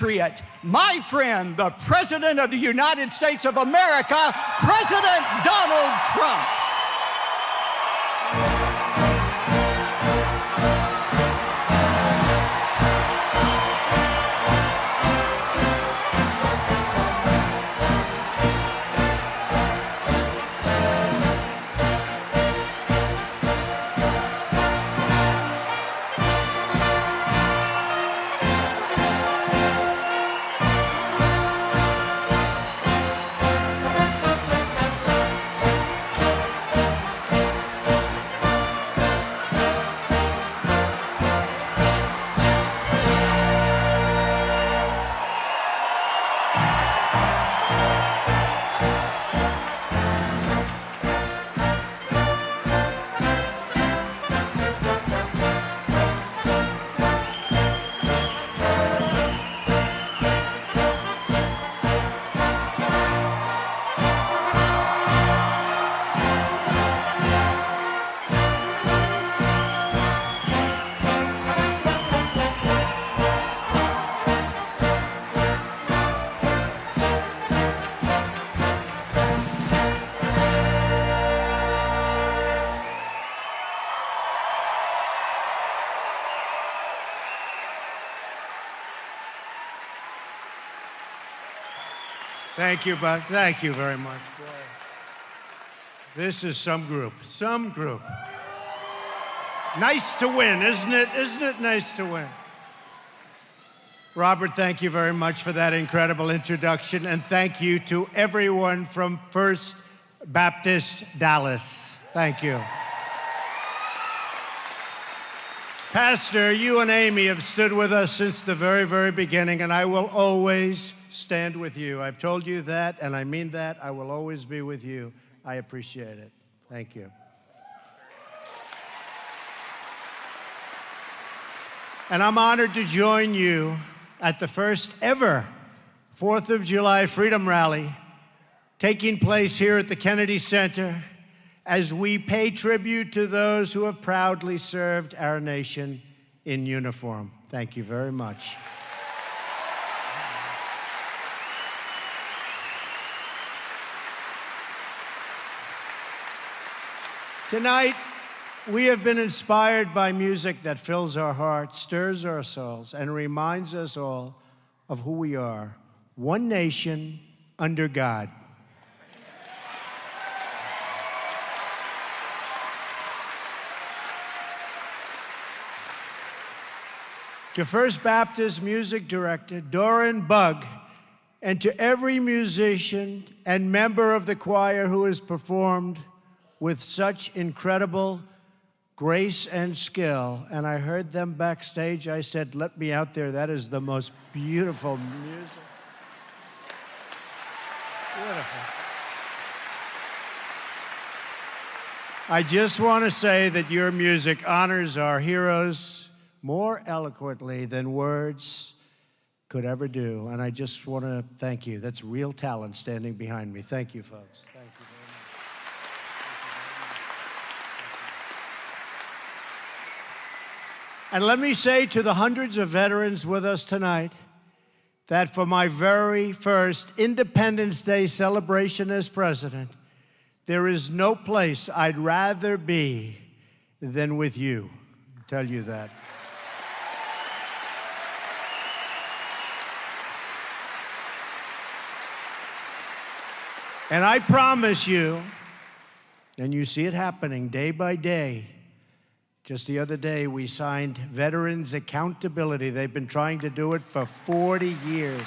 patriot, my friend, the President of the United States of America, President Donald Trump. Thank you, Buck. Thank you very much. This is some group. Some group. Nice to win, isn't it? Isn't it nice to win? Robert, thank you very much for that incredible introduction, and thank you to everyone from First Baptist Dallas. Thank you. Pastor, you and Amy have stood with us since the very, very beginning, and I will always stand with you. I've told you that, and I mean that. I will always be with you. I appreciate it. Thank you. And I'm honored to join you at the first ever 4th of July Freedom Rally taking place here at the Kennedy Center as we pay tribute to those who have proudly served our nation in uniform. Thank you very much. Tonight, we have been inspired by music that fills our hearts, stirs our souls, and reminds us all of who we are. One nation under God. To First Baptist Music Director Doran Bugg, and to every musician and member of the choir who has performed with such incredible grace and skill. And I heard them backstage. I said, let me out there. That is the most beautiful music. Beautiful. I just want to say that your music honors our heroes more eloquently than words could ever do. And I just want to thank you. That's real talent standing behind me. Thank you, folks. Thank you very much. And let me say to the hundreds of veterans with us tonight that for my very first Independence Day celebration as president, there is no place I'd rather be than with you. I'll tell you that. And I promise you, and you see it happening day by day. Just the other day, we signed Veterans Accountability. They've been trying to do it for 40 years.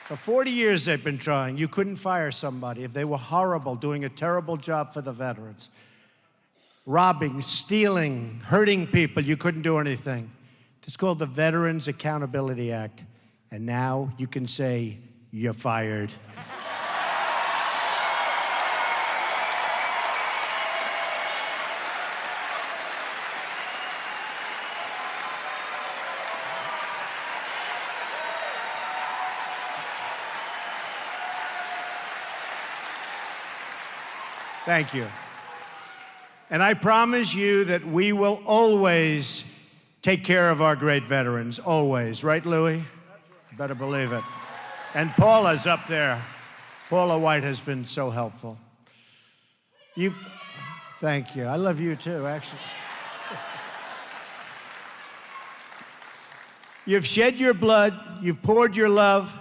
For 40 years, they've been trying. You couldn't fire somebody if they were horrible, doing a terrible job for the veterans. Robbing, stealing, hurting people, you couldn't do anything. It's called the Veterans Accountability Act. And now you can say, you're fired. Thank you. And I promise you that we will always take care of our great veterans, always. Right, Louis? That's right. Better believe it. And Paula's up there. Paula White has been so helpful. Thank you. I love you too, actually. You've shed your blood, you've poured your love,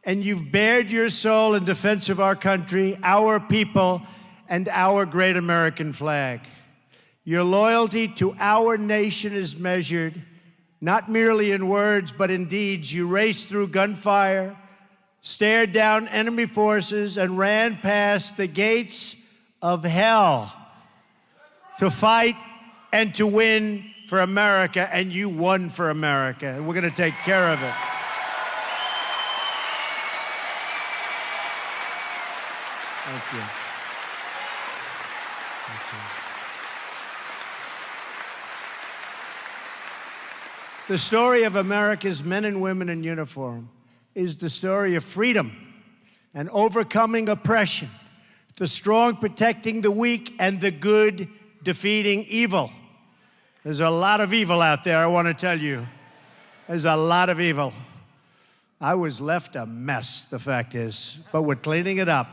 and you've bared your soul in defense of our country, our people, and our great American flag. Your loyalty to our nation is measured not merely in words, but in deeds. You raced through gunfire, stared down enemy forces, and ran past the gates of hell to fight and to win for America, and you won for America, and we're going to take care of it. Thank you. Thank you. The story of America's men and women in uniform is the story of freedom and overcoming oppression, the strong protecting the weak, and the good defeating evil. There's a lot of evil out there, I want to tell you. There's a lot of evil. I was left a mess, the fact is, but we're cleaning it up.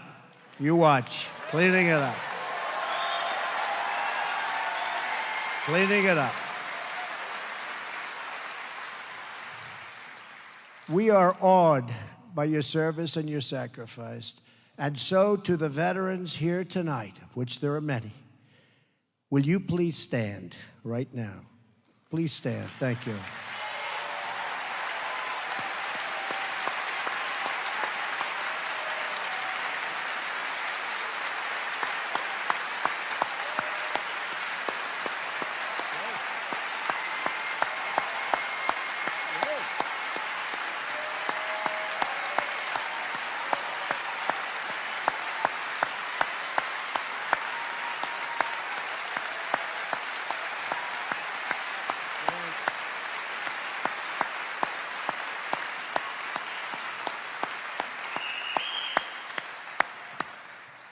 You watch, cleaning it up. Cleaning it up. We are awed by your service and your sacrifice. And so to the veterans here tonight, of which there are many, will you please stand right now? Please stand. Thank you.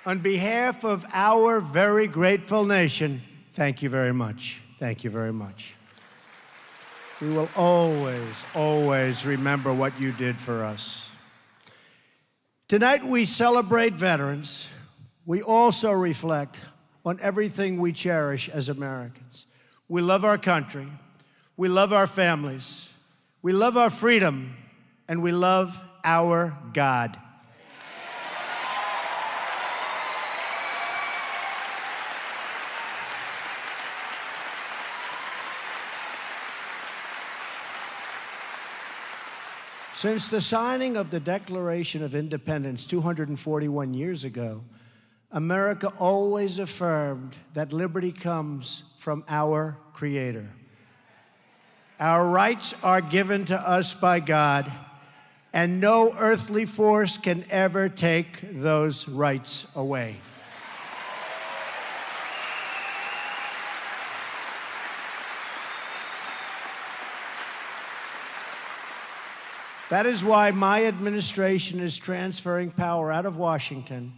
On behalf of our very grateful nation, thank you very much. Thank you very much. We will always, always remember what you did for us. Tonight we celebrate veterans. We also reflect on everything we cherish as Americans. We love our country. We love our families. We love our freedom. And we love our God. Since the signing of the Declaration of Independence 241 years ago, America always affirmed that liberty comes from our Creator. Our rights are given to us by God, and no earthly force can ever take those rights away. That is why my administration is transferring power out of Washington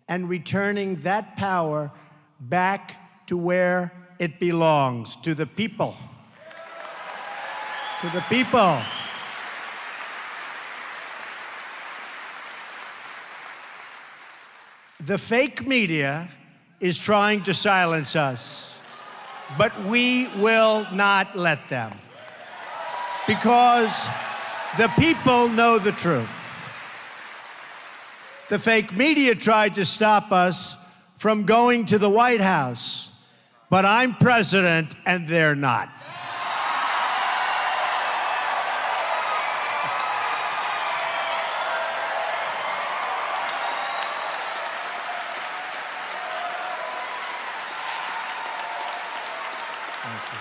and returning that power back to where it belongs, to the people. To the people. The fake media is trying to silence us, but we will not let them, because the people know the truth. The fake media tried to stop us from going to the White House, but I'm president and they're not. Thank you.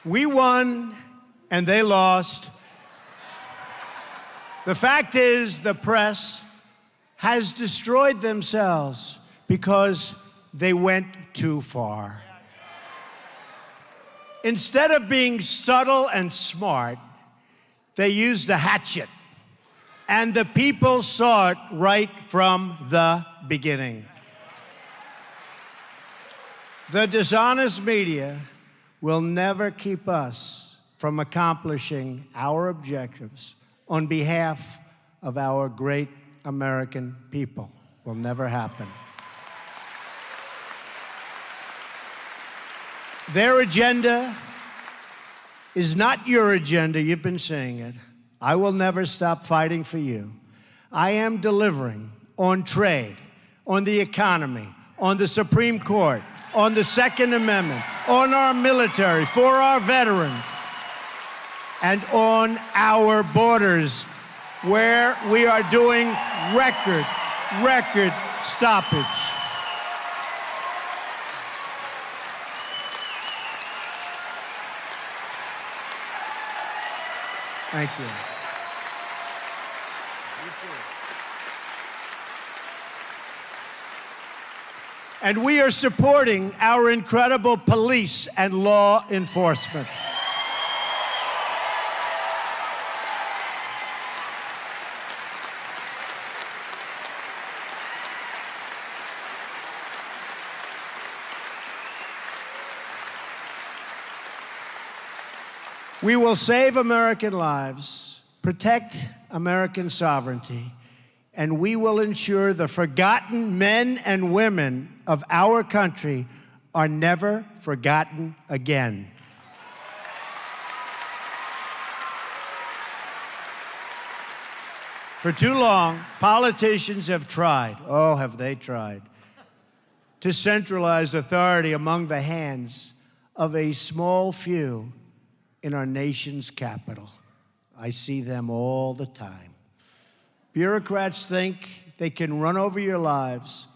We won and they lost. The fact is, the press has destroyed themselves because they went too far. Instead of being subtle and smart, they used a hatchet. And the people saw it right from the beginning. The dishonest media will never keep us from accomplishing our objectives on behalf of our great American people. Will never happen. Their agenda is not your agenda. You've been saying it. I will never stop fighting for you. I am delivering on trade, on the economy, on the Supreme Court, on the Second Amendment, on our military, for our veterans, and on our borders, where we are doing record stoppage. Thank you. And we are supporting our incredible police and law enforcement. We will save American lives, protect American sovereignty, and we will ensure the forgotten men and women of our country are never forgotten again. For too long, politicians have tried, oh, have they tried, to centralize authority among the hands of a small few in our nation's capital. I see them all the time. Bureaucrats think they can run over your lives,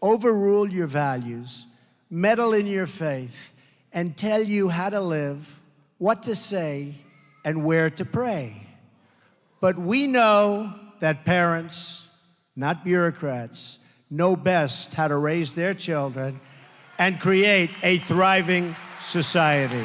overrule your values, meddle in your faith, and tell you how to live, what to say, and where to pray. But we know that parents, not bureaucrats, know best how to raise their children and create a thriving society.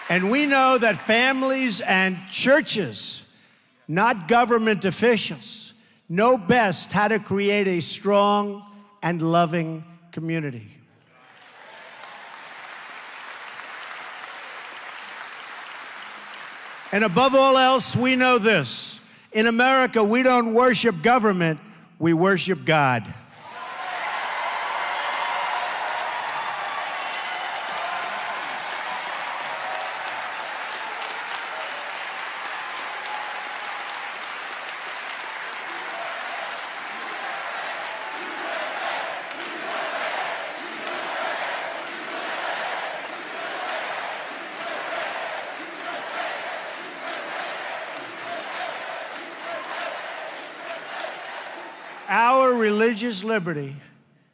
And we know that families and churches, not government officials, know best how to create a strong and loving community. And above all else, we know this. In America, we don't worship government, we worship God. Our religious liberty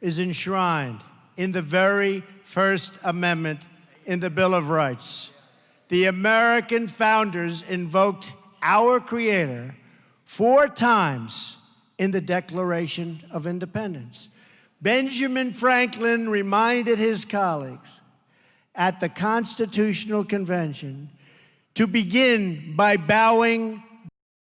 is enshrined in the very First Amendment in the Bill of Rights. The American founders invoked our Creator 4 times in the Declaration of Independence. Benjamin Franklin reminded his colleagues at the Constitutional Convention to begin by bowing